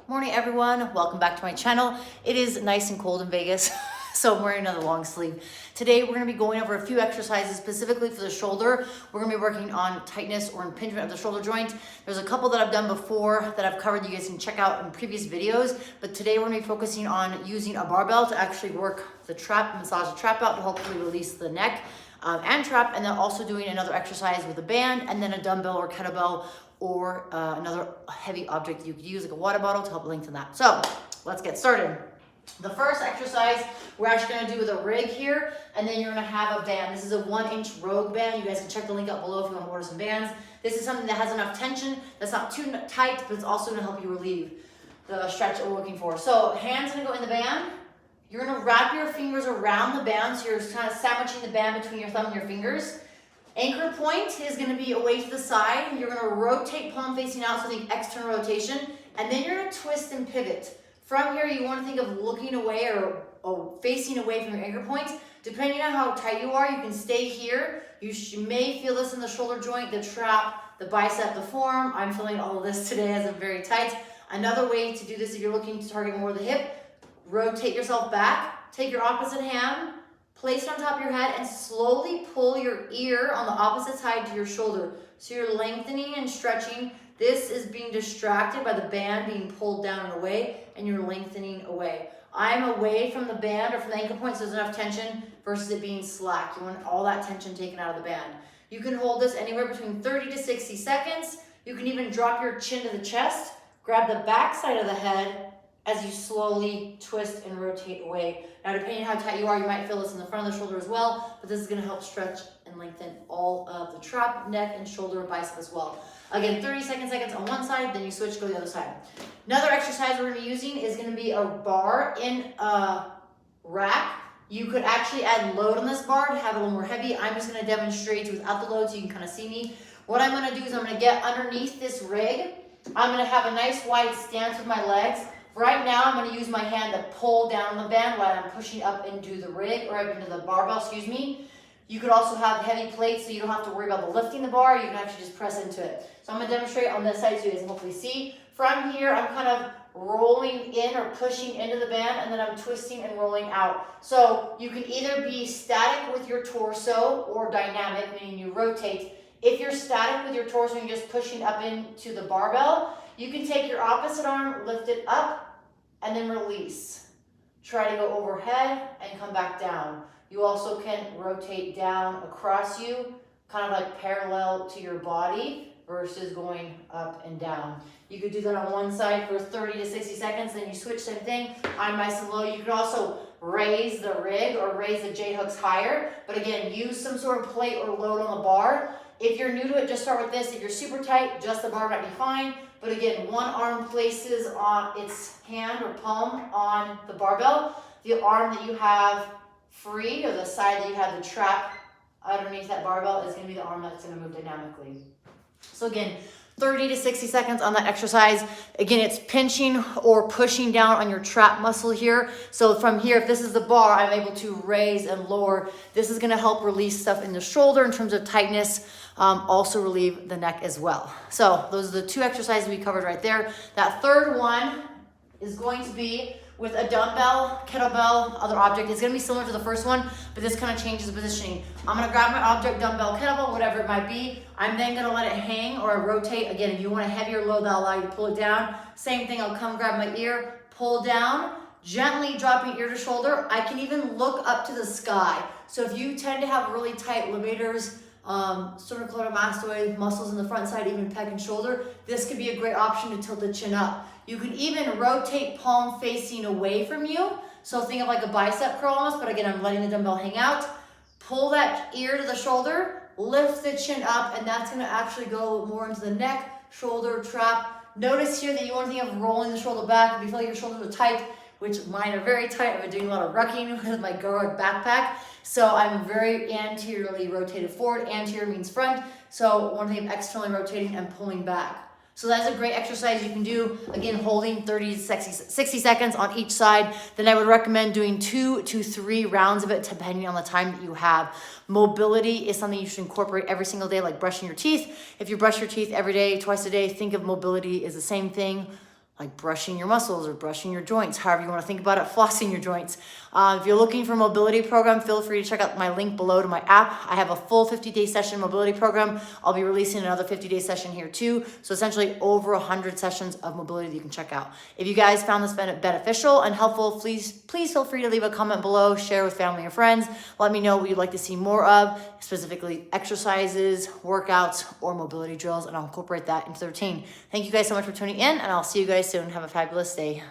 Morning everyone, welcome back to my channel. It is nice and cold in Vegas, so I'm wearing another long sleeve. Today we're gonna be going over a few exercises specifically for the shoulder. We're gonna be working on tightness or impingement of the shoulder joint. There's a couple that I've done before that I've covered, you guys can check out in previous videos, but today we're gonna be focusing on using a barbell to actually work the trap, massage the trap out to hopefully release the neck and trap, and then also doing another exercise with a band and then a dumbbell or kettlebell or another heavy object you could use, like a water bottle, to help lengthen that. So let's get started. The first exercise we're actually gonna do with a rig here, and then you're gonna have a band. This is a 1-inch Rogue band. You guys can check the link out below if you wanna order some bands. This is something that has enough tension, that's not too tight, but it's also gonna help you relieve the stretch that we're looking for. So hands gonna go in the band. You're gonna wrap your fingers around the band, so you're kind of sandwiching the band between your thumb and your fingers. Anchor point is going to be away to the side. You're going to rotate palm facing out, so think external rotation, and then you're going to twist and pivot. From here, you want to think of looking away or facing away from your anchor point. Depending on how tight you are, you can stay here. You may feel this in the shoulder joint, the trap, the bicep, the forearm. I'm feeling all of this today as I'm very tight. Another way to do this, if you're looking to target more of the hip, rotate yourself back, take your opposite hand, place it on top of your head, and slowly pull your ear on the opposite side to your shoulder. So you're lengthening and stretching. This is being distracted by the band being pulled down and away, and you're lengthening away. I'm away from the band or from the anchor point, so there's enough tension versus it being slack. You want all that tension taken out of the band. You can hold this anywhere between 30 to 60 seconds. You can even drop your chin to the chest, grab the back side of the head as you slowly twist and rotate away. Now, depending on how tight you are, you might feel this in the front of the shoulder as well, but this is gonna help stretch and lengthen all of the trap, neck, and shoulder, bicep as well. Again, 30 seconds on one side, then you switch, go to the other side. Another exercise we're gonna be using is gonna be a bar in a rack. You could actually add load on this bar to have it a little more heavy. I'm just gonna demonstrate without the load so you can kind of see me. What I'm gonna do is I'm gonna get underneath this rig. I'm gonna have a nice wide stance with my legs. Right now, I'm going to use my hand to pull down the band while I'm pushing up into the rig, or up into the barbell, excuse me. You could also have heavy plates so you don't have to worry about the lifting the bar. You can actually just press into it. So I'm going to demonstrate on this side so you guys can hopefully see. From here, I'm kind of rolling in or pushing into the band, and then I'm twisting and rolling out. So you can either be static with your torso or dynamic, meaning you rotate. If you're static with your torso and you're just pushing up into the barbell, you can take your opposite arm, lift it up, and then release. Try to go overhead and come back down. You also can rotate down across you, kind of like parallel to your body versus going up and down. You could do that on one side for 30 to 60 seconds, then you switch, same thing, I'm nice and low. You could also raise the rig or raise the J-hooks higher, but again, use some sort of plate or load on the bar. If you're new to it, just start with this. If you're super tight, just the bar might be fine. But again, one arm places on its hand or palm on the barbell. The arm that you have free, or the side that you have the trap underneath that barbell, is gonna be the arm that's gonna move dynamically. So again, 30 to 60 seconds on that exercise. Again, it's pinching or pushing down on your trap muscle here. So from here, if this is the bar, I'm able to raise and lower. This is gonna help release stuff in the shoulder in terms of tightness, also relieve the neck as well. So those are the two exercises we covered right there. That third one is going to be with a dumbbell, kettlebell, other object. It's gonna be similar to the first one, but this kind of changes the positioning. I'm gonna grab my object, dumbbell, kettlebell, whatever it might be. I'm then gonna let it hang or rotate. Again, if you want a heavier load, that'll allow you to pull it down. Same thing, I'll come grab my ear, pull down, gently dropping ear to shoulder. I can even look up to the sky. So if you tend to have really tight levators, sternocleidomastoid muscles in the front side, even pec and shoulder, this could be a great option to tilt the chin up. You can even rotate palm facing away from you. So think of like a bicep curl almost, but again, I'm letting the dumbbell hang out. Pull that ear to the shoulder, lift the chin up, and that's gonna actually go more into the neck, shoulder, trap. Notice here that you want to think of rolling the shoulder back. If you feel like your shoulders are tight, which mine are very tight, I've been doing a lot of rucking with my Garrod backpack. So I'm very anteriorly rotated forward. Anterior means front. So one thing of externally rotating and pulling back. So that's a great exercise you can do, again, holding 30 to 60 seconds on each side. Then I would recommend doing 2 to 3 rounds of it, depending on the time that you have. Mobility is something you should incorporate every single day, like brushing your teeth. If you brush your teeth every day, twice a day, think of mobility as the same thing. like brushing your muscles or brushing your joints, however you want to think about it, flossing your joints. If you're looking for a mobility program, feel free to check out my link below to my app. I have a full 50-day session mobility program. I'll be releasing another 50-day session here too. So essentially over 100 sessions of mobility that you can check out. If you guys found this beneficial and helpful, please feel free to leave a comment below, share with family or friends. Let me know what you'd like to see more of, specifically exercises, workouts, or mobility drills, and I'll incorporate that into the routine. Thank you guys so much for tuning in, and I'll see you guys soon. Have a fabulous day.